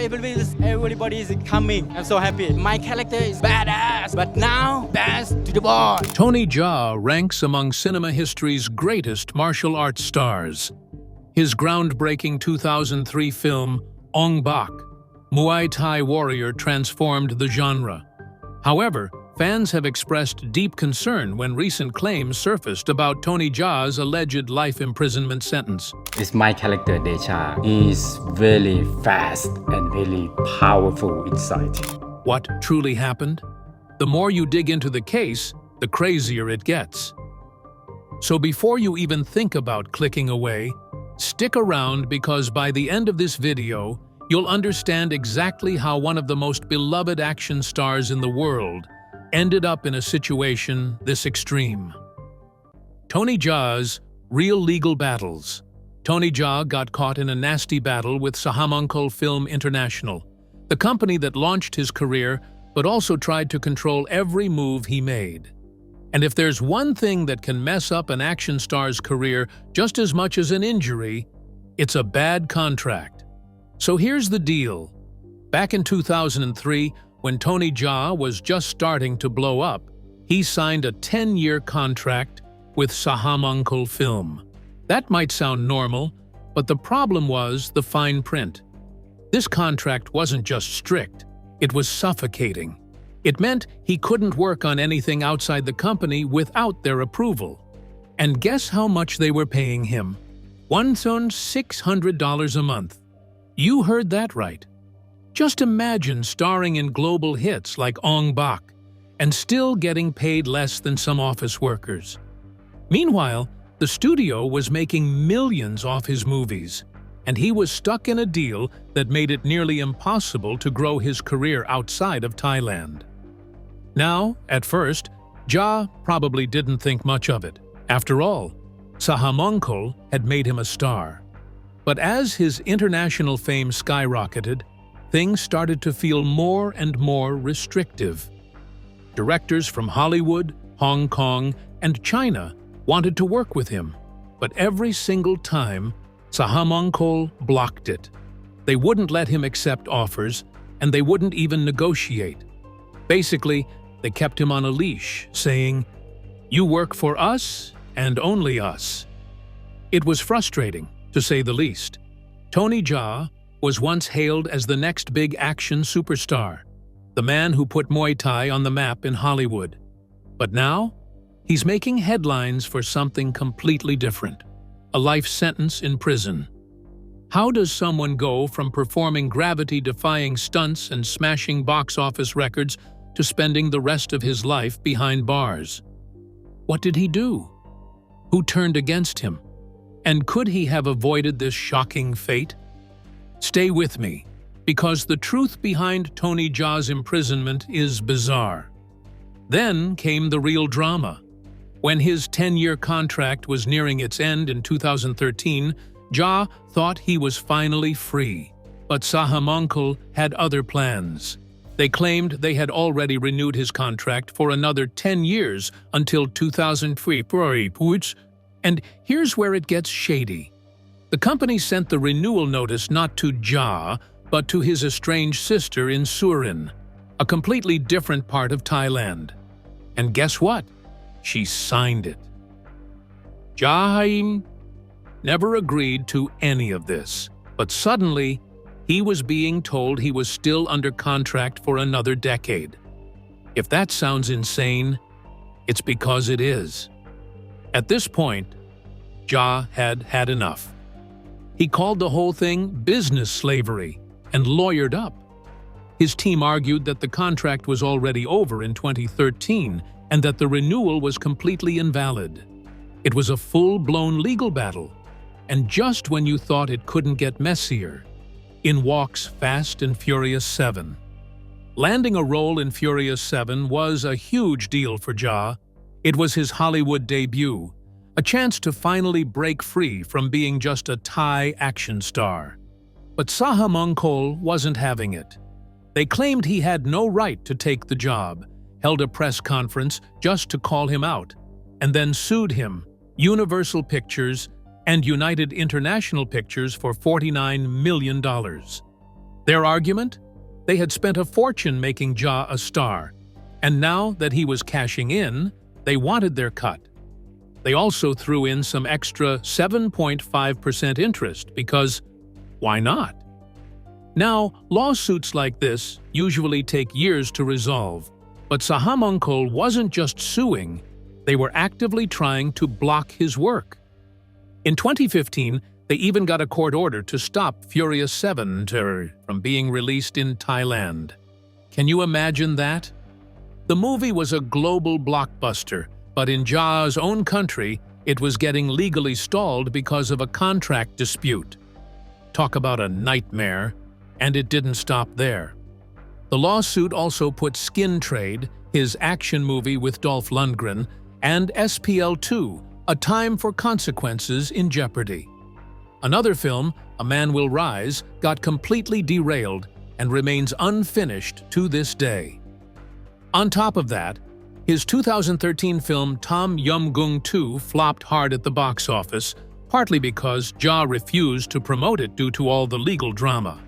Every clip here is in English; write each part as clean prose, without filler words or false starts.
everybody is coming. I'm so happy. My character is badass, but now bass to the ball. Tony Jaa ranks among cinema history's greatest martial arts stars. His groundbreaking 2003 film, Ong Bak, Muay Thai Warrior, transformed the genre. However, fans have expressed deep concern when recent claims surfaced about Tony Jaa's alleged life imprisonment sentence. It's my character, Jaa. He's very fast and very powerful inside. What truly happened? The more you dig into the case, the crazier it gets. So before you even think about clicking away, stick around, because by the end of this video, you'll understand exactly how one of the most beloved action stars in the world ended up in a situation this extreme. Tony Jaa's real legal battles. Tony Jaa got caught in a nasty battle with Sahamonkhol Film International, the company that launched his career but also tried to control every move he made. And if there's one thing that can mess up an action star's career just as much as an injury, it's a bad contract. So here's the deal. Back in 2003, when Tony Jaa was just starting to blow up, he signed a 10-year contract with Sahamonkhol Film. That might sound normal, but the problem was the fine print. This contract wasn't just strict, it was suffocating. It meant he couldn't work on anything outside the company without their approval. And guess how much they were paying him? $1,600 a month. You heard that right. Just imagine starring in global hits like Ong Bak and still getting paid less than some office workers. Meanwhile, the studio was making millions off his movies, and he was stuck in a deal that made it nearly impossible to grow his career outside of Thailand. Now, at first, Jaa probably didn't think much of it. After all, Sahamonkhol had made him a star. But as his international fame skyrocketed, things started to feel more and more restrictive. Directors from Hollywood, Hong Kong, and China wanted to work with him, but every single time, Sahamonkhol blocked it. They wouldn't let him accept offers, and they wouldn't even negotiate. Basically, they kept him on a leash, saying, "You work for us and only us." It was frustrating, to say the least. Tony Jaa was once hailed as the next big action superstar, the man who put Muay Thai on the map in Hollywood. But now, he's making headlines for something completely different: a life sentence in prison. How does someone go from performing gravity-defying stunts and smashing box office records to spending the rest of his life behind bars? What did he do? Who turned against him? And could he have avoided this shocking fate? Stay with me, because the truth behind Tony Jaa's imprisonment is bizarre. Then came the real drama. When his 10-year contract was nearing its end in 2013, Jaa thought he was finally free. But Sahamonkhol had other plans. They claimed they had already renewed his contract for another 10 years until 2003. And here's where it gets shady. The company sent the renewal notice not to Jaa, but to his estranged sister in Surin, a completely different part of Thailand. And guess what? She signed it. Jaa never agreed to any of this, but suddenly, he was being told he was still under contract for another decade. If that sounds insane, it's because it is. At this point, Jaa had had enough. He called the whole thing business slavery and lawyered up. His team argued that the contract was already over in 2013 and that the renewal was completely invalid. It was a full-blown legal battle, and just when you thought it couldn't get messier, in walks Fast and Furious 7. Landing a role in Furious 7 was a huge deal for Jaa. It was his Hollywood debut, a chance to finally break free from being just a Thai action star. But Sahamonkhol wasn't having it. They claimed he had no right to take the job, held a press conference just to call him out, and then sued him, Universal Pictures, and United International Pictures for $49 million. Their argument? They had spent a fortune making Jaa a star, and now that he was cashing in, they wanted their cut. They also threw in some extra 7.5% interest because, why not? Now, lawsuits like this usually take years to resolve, but Sahamongkol wasn't just suing, they were actively trying to block his work. In 2015, they even got a court order to stop Furious 7 from being released in Thailand. Can you imagine that? The movie was a global blockbuster, but in Jaa's own country, it was getting legally stalled because of a contract dispute. Talk about a nightmare, and it didn't stop there. The lawsuit also put Skin Trade, his action movie with Dolph Lundgren, and SPL 2, A Time for Consequences, in jeopardy. Another film, A Man Will Rise, got completely derailed and remains unfinished to this day. On top of that, his 2013 film Tom Yum Goong 2 flopped hard at the box office, partly because Jaa refused to promote it due to all the legal drama.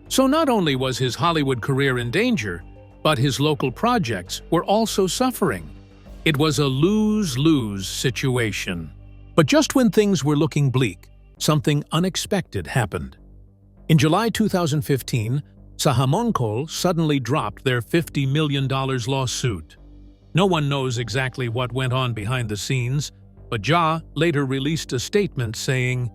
So not only was his Hollywood career in danger, but his local projects were also suffering. It was a lose-lose situation. But just when things were looking bleak, something unexpected happened. In July 2015, Sahamongkol suddenly dropped their $50 million lawsuit. No one knows exactly what went on behind the scenes, but Jaa later released a statement saying,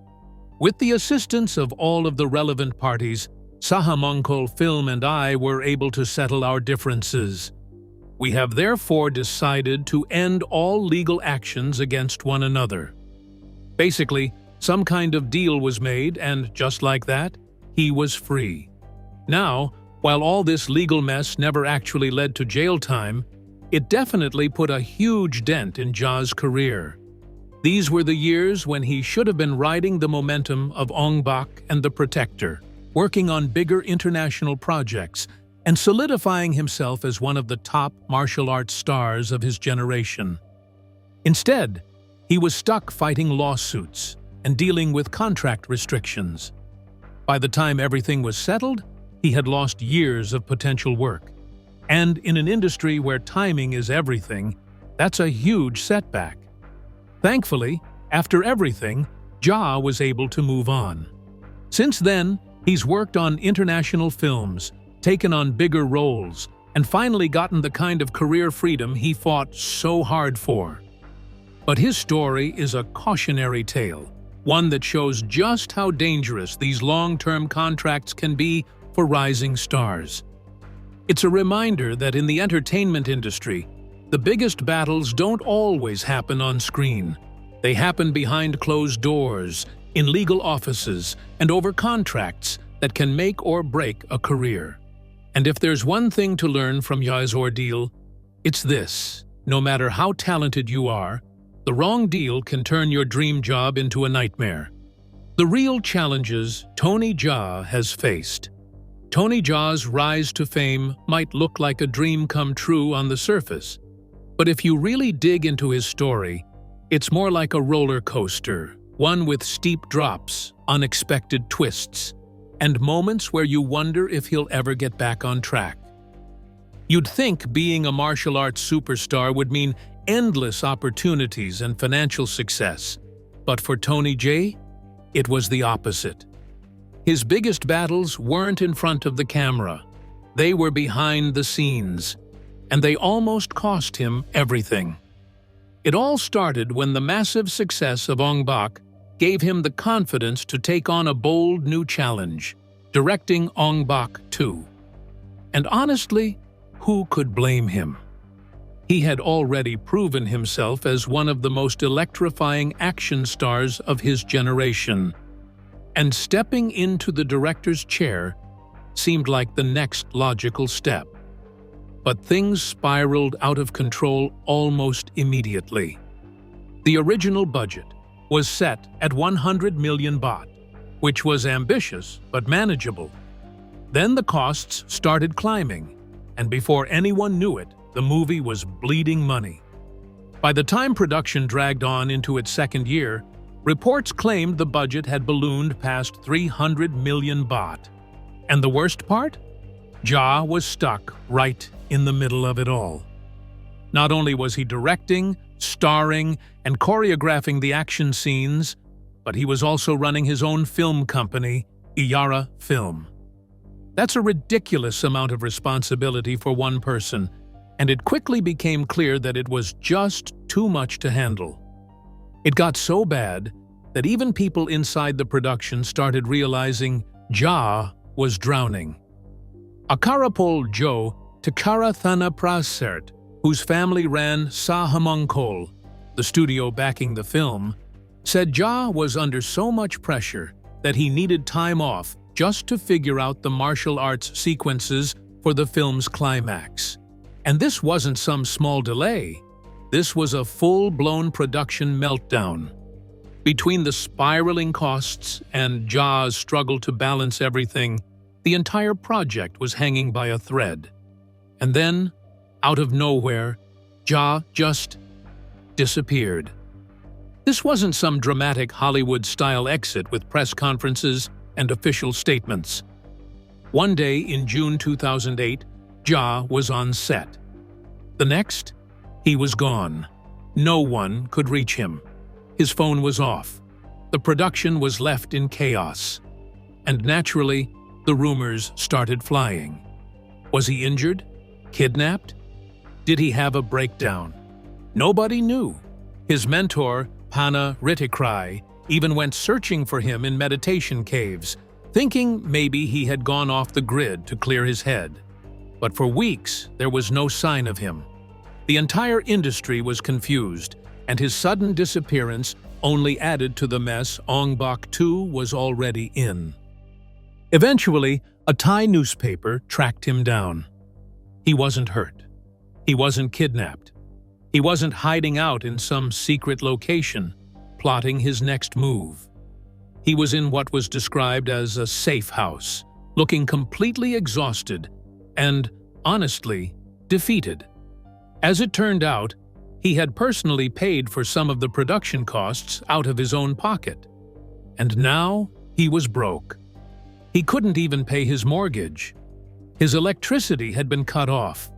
"With the assistance of all of the relevant parties, Sahamongkol Film and I were able to settle our differences. We have therefore decided to end all legal actions against one another." Basically, some kind of deal was made, and just like that, he was free. Now, while all this legal mess never actually led to jail time, it definitely put a huge dent in Jaa's career. These were the years when he should have been riding the momentum of Ong Bak and The Protector, working on bigger international projects, and solidifying himself as one of the top martial arts stars of his generation. Instead, he was stuck fighting lawsuits and dealing with contract restrictions. By the time everything was settled, he had lost years of potential work. And in an industry where timing is everything, that's a huge setback. Thankfully, after everything, Jaa was able to move on. Since then, he's worked on international films, taken on bigger roles, and finally gotten the kind of career freedom he fought so hard for. But his story is a cautionary tale, one that shows just how dangerous these long-term contracts can be for rising stars. It's a reminder that in the entertainment industry, the biggest battles don't always happen on screen. They happen behind closed doors, in legal offices, and over contracts that can make or break a career. And if there's one thing to learn from Jaa's ordeal, it's this: no matter how talented you are, the wrong deal can turn your dream job into a nightmare. The real challenges Tony Jaa has faced. Tony Jaa's rise to fame might look like a dream come true on the surface, but if you really dig into his story, it's more like a roller coaster, one with steep drops, unexpected twists, and moments where you wonder if he'll ever get back on track. You'd think being a martial arts superstar would mean endless opportunities and financial success, but for Tony Jaa, it was the opposite. His biggest battles weren't in front of the camera. They were behind the scenes, and they almost cost him everything. It all started when the massive success of Ong Bak gave him the confidence to take on a bold new challenge, directing Ong Bak 2. And honestly, who could blame him? He had already proven himself as one of the most electrifying action stars of his generation, and stepping into the director's chair seemed like the next logical step. But things spiraled out of control almost immediately. The original budget was set at 100 million baht, which was ambitious but manageable. Then the costs started climbing, and before anyone knew it, the movie was bleeding money. By the time production dragged on into its second year, reports claimed the budget had ballooned past 300 million baht. And the worst part? Jaa was stuck right in the middle of it all. Not only was he directing, starring, and choreographing the action scenes, but he was also running his own film company, Iyara Film. That's a ridiculous amount of responsibility for one person, and it quickly became clear that it was just too much to handle. It got so bad that even people inside the production started realizing Jaa was drowning. Akarapol Jo Takara Thana Prasert, whose family ran Sahamangkol, the studio backing the film, said Jaa was under so much pressure that he needed time off just to figure out the martial arts sequences for the film's climax. And this wasn't some small delay. This was a full-blown production meltdown. Between the spiraling costs and Jaa's struggle to balance everything, the entire project was hanging by a thread. And then, out of nowhere, Jaa just disappeared. This wasn't some dramatic Hollywood-style exit with press conferences and official statements. One day in June 2008, Jaa was on set. The next, he was gone. No one could reach him. His phone was off. The production was left in chaos. And naturally, the rumors started flying. Was he injured? Kidnapped? Did he have a breakdown? Nobody knew. His mentor, Pana Ritikrai, even went searching for him in meditation caves, thinking maybe he had gone off the grid to clear his head. But for weeks, there was no sign of him. The entire industry was confused, and his sudden disappearance only added to the mess Ong Bak too was already in. Eventually, a Thai newspaper tracked him down. He wasn't hurt. He wasn't kidnapped. He wasn't hiding out in some secret location, plotting his next move. He was in what was described as a safe house, looking completely exhausted and, honestly, defeated. As it turned out, he had personally paid for some of the production costs out of his own pocket. And now he was broke. He couldn't even pay his mortgage. His electricity had been cut off.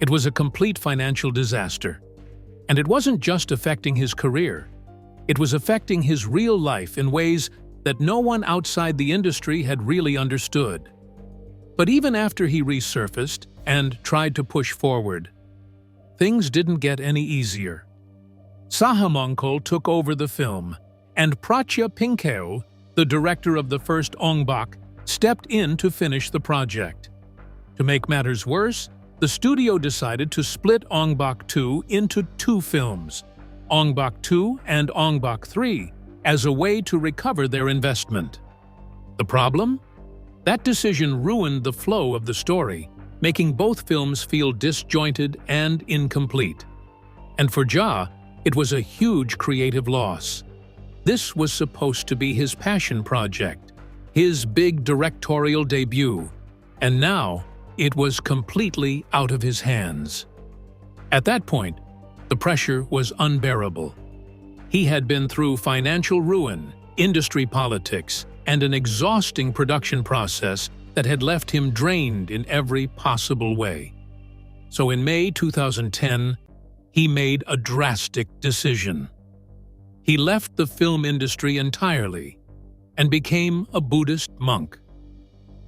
It was a complete financial disaster. And it wasn't just affecting his career. It was affecting his real life in ways that no one outside the industry had really understood. But even after he resurfaced and tried to push forward, things didn't get any easier. Sahamangkol took over the film, and Prachya Pinkeo, the director of the first Ong Bak, stepped in to finish the project. To make matters worse, the studio decided to split Ong Bak 2 into two films, Ong Bak 2 and Ong Bak 3, as a way to recover their investment. The problem? That decision ruined the flow of the story, making both films feel disjointed and incomplete. And for Jaa, it was a huge creative loss. This was supposed to be his passion project, his big directorial debut, and now it was completely out of his hands. At that point, the pressure was unbearable. He had been through financial ruin, industry politics, and an exhausting production process that had left him drained in every possible way. So in May 2010, he made a drastic decision. He left the film industry entirely and became a Buddhist monk.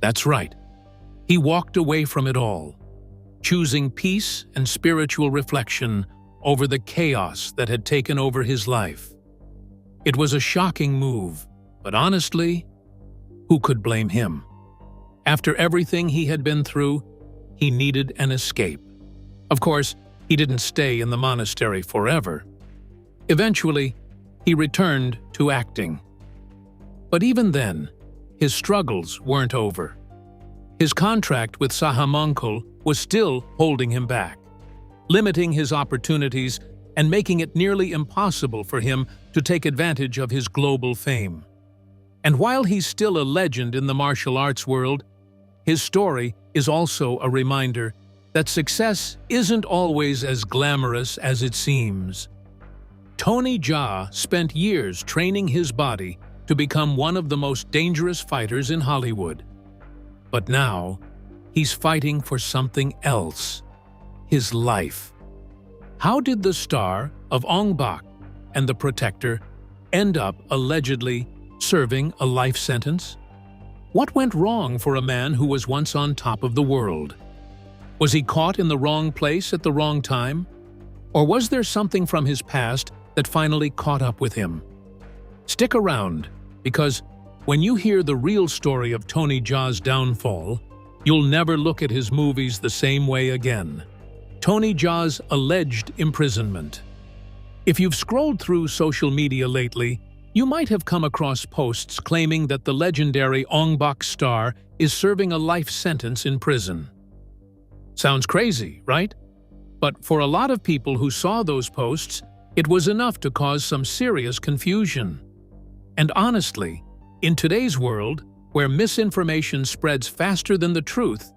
That's right. He walked away from it all, choosing peace and spiritual reflection over the chaos that had taken over his life. It was a shocking move, but honestly, who could blame him? After everything he had been through, he needed an escape. Of course, he didn't stay in the monastery forever. Eventually, he returned to acting. But even then, his struggles weren't over. His contract with Sahamangkol was still holding him back, limiting his opportunities and making it nearly impossible for him to take advantage of his global fame. And while he's still a legend in the martial arts world, his story is also a reminder that success isn't always as glamorous as it seems. Tony Jaa spent years training his body to become one of the most dangerous fighters in Hollywood. But now, he's fighting for something else: his life. How did the star of Ong Bak and The Protector end up allegedly serving a life sentence? What went wrong for a man who was once on top of the world? Was he caught in the wrong place at the wrong time? Or was there something from his past that finally caught up with him? Stick around, because when you hear the real story of Tony Jaa's downfall, you'll never look at his movies the same way again. Tony Jaa's alleged imprisonment. If you've scrolled through social media lately, you might have come across posts claiming that the legendary Ong Bak star is serving a life sentence in prison. Sounds crazy, right? But for a lot of people who saw those posts, it was enough to cause some serious confusion. And honestly, in today's world, where misinformation spreads faster than the truth,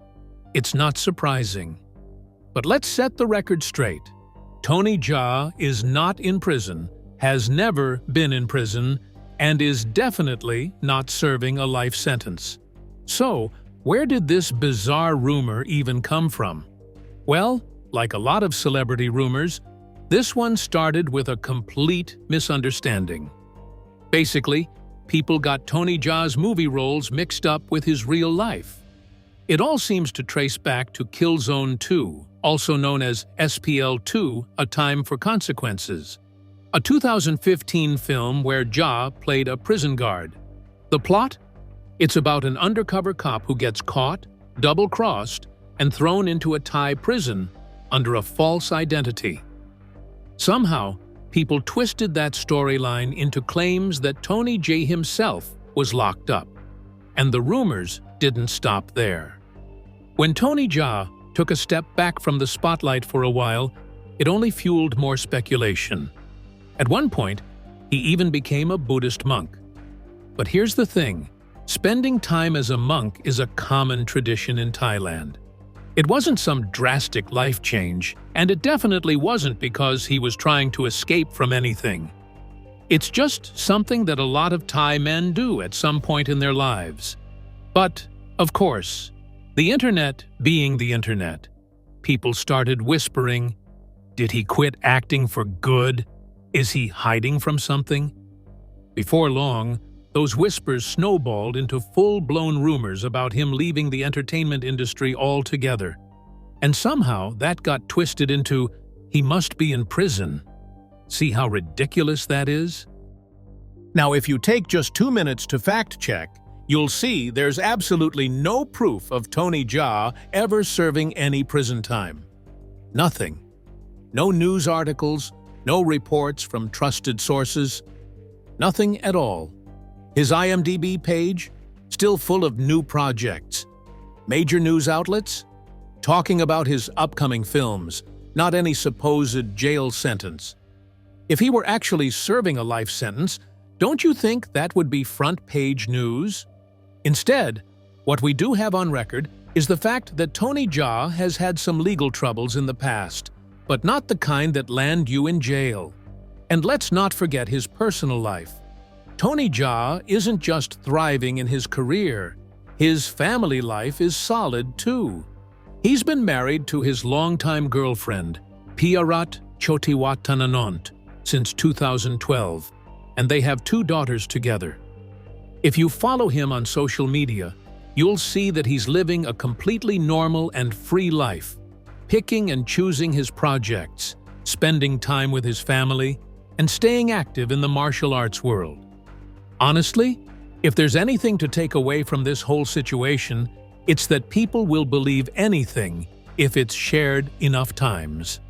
it's not surprising. But let's set the record straight. Tony Jaa is not in prison, has never been in prison, and is definitely not serving a life sentence. So, where did this bizarre rumor even come from? Well, like a lot of celebrity rumors, this one started with a complete misunderstanding. Basically, people got Tony Jaa's movie roles mixed up with his real life. It all seems to trace back to Killzone 2, also known as SPL2, A Time for Consequences, a 2015 film where Jaa played a prison guard. The plot? It's about an undercover cop who gets caught, double-crossed, and thrown into a Thai prison under a false identity. Somehow, people twisted that storyline into claims that Tony Jaa himself was locked up, and the rumors didn't stop there. When Tony Jaa took a step back from the spotlight for a while, it only fueled more speculation. At one point, he even became a Buddhist monk. But here's the thing: spending time as a monk is a common tradition in Thailand. It wasn't some drastic life change, and it definitely wasn't because he was trying to escape from anything. It's just something that a lot of Thai men do at some point in their lives. But, of course, the internet being the internet, people started whispering, did he quit acting for good? Is he hiding from something? Before long, those whispers snowballed into full-blown rumors about him leaving the entertainment industry altogether. And somehow that got twisted into, he must be in prison. See how ridiculous that is? Now, if you take just 2 minutes to fact-check, you'll see there's absolutely no proof of Tony Jaa ever serving any prison time. Nothing. No news articles, no reports from trusted sources. Nothing at all. His IMDb page, still full of new projects. Major news outlets, talking about his upcoming films, not any supposed jail sentence. If he were actually serving a life sentence, don't you think that would be front-page news? Instead, what we do have on record is the fact that Tony Jaa has had some legal troubles in the past, but not the kind that land you in jail. And let's not forget his personal life. Tony Jaa isn't just thriving in his career, his family life is solid too. He's been married to his longtime girlfriend, Piarat Chotiwatananont, since 2012, and they have 2 daughters together. If you follow him on social media, you'll see that he's living a completely normal and free life, picking and choosing his projects, spending time with his family, and staying active in the martial arts world. Honestly, if there's anything to take away from this whole situation, it's that people will believe anything if it's shared enough times.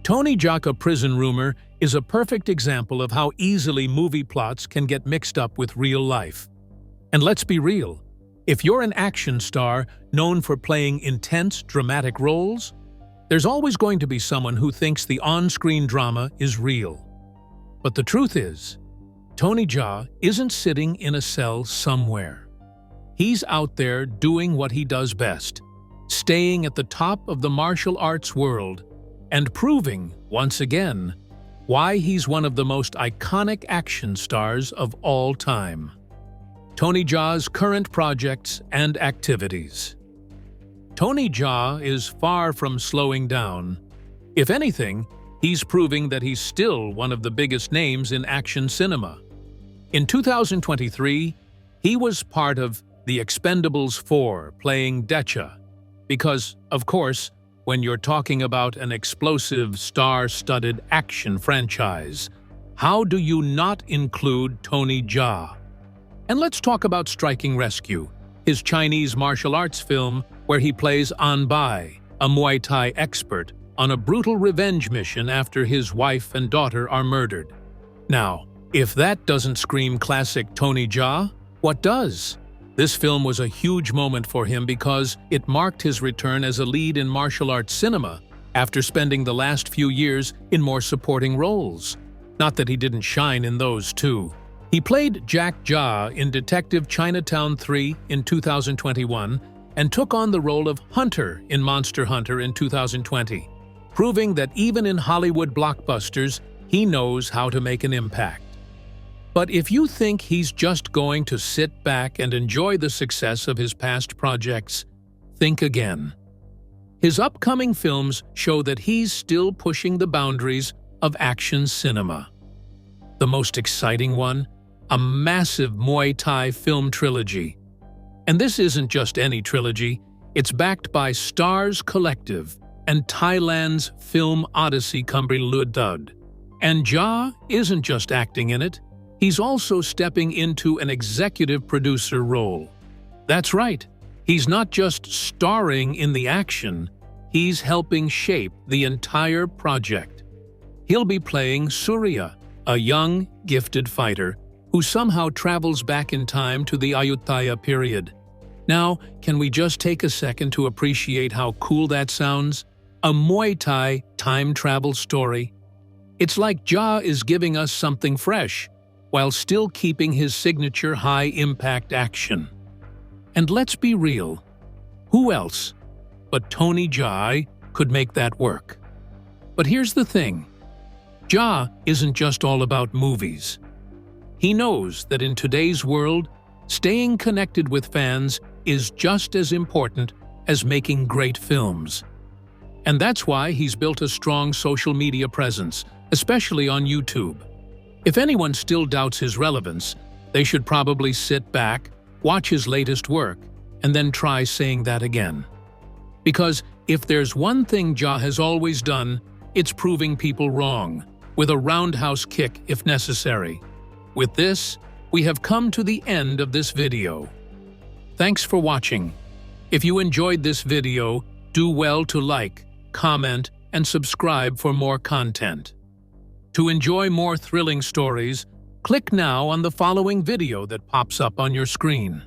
Tony Jaa prison rumor is a perfect example of how easily movie plots can get mixed up with real life. And let's be real, if you're an action star known for playing intense, dramatic roles, there's always going to be someone who thinks the on-screen drama is real. But the truth is, Tony Jaa isn't sitting in a cell somewhere. He's out there doing what he does best, staying at the top of the martial arts world and proving, once again, why he's one of the most iconic action stars of all time. Tony Jaa's current projects and activities. Tony Jaa is far from slowing down. If anything, he's proving that he's still one of the biggest names in action cinema. In 2023, he was part of The Expendables 4, playing Decha. Because, of course, when you're talking about an explosive, star-studded action franchise, how do you not include Tony Jaa? And let's talk about Striking Rescue, his Chinese martial arts film where he plays Ong Bak, a Muay Thai expert, on a brutal revenge mission after his wife and daughter are murdered. Now, if that doesn't scream classic Tony Jaa, what does? This film was a huge moment for him because it marked his return as a lead in martial arts cinema after spending the last few years in more supporting roles. Not that he didn't shine in those too. He played Jack Jaa in Detective Chinatown 3 in 2021 and took on the role of Hunter in Monster Hunter in 2020, proving that even in Hollywood blockbusters, he knows how to make an impact. But if you think he's just going to sit back and enjoy the success of his past projects, think again. His upcoming films show that he's still pushing the boundaries of action cinema. The most exciting one? A massive Muay Thai film trilogy. And this isn't just any trilogy, it's backed by Stars Collective and Thailand's Film Odyssey Kumbri Ludud. And Jaa isn't just acting in it, he's also stepping into an executive producer role. That's right, he's not just starring in the action, he's helping shape the entire project. He'll be playing Surya, a young, gifted fighter who somehow travels back in time to the Ayutthaya period. Now, can we just take a second to appreciate how cool that sounds? A Muay Thai time travel story. It's like Jaa is giving us something fresh, while still keeping his signature high-impact action. And let's be real, who else but Tony Jaa could make that work? But here's the thing, Jaa isn't just all about movies. He knows that in today's world, staying connected with fans is just as important as making great films. And that's why he's built a strong social media presence, especially on YouTube. If anyone still doubts his relevance, they should probably sit back, watch his latest work, and then try saying that again. Because if there's one thing Jaa has always done, it's proving people wrong, with a roundhouse kick if necessary. With this, we have come to the end of this video. Thanks for watching. If you enjoyed this video, do well to like, comment, and subscribe for more content. To enjoy more thrilling stories, click now on the following video that pops up on your screen.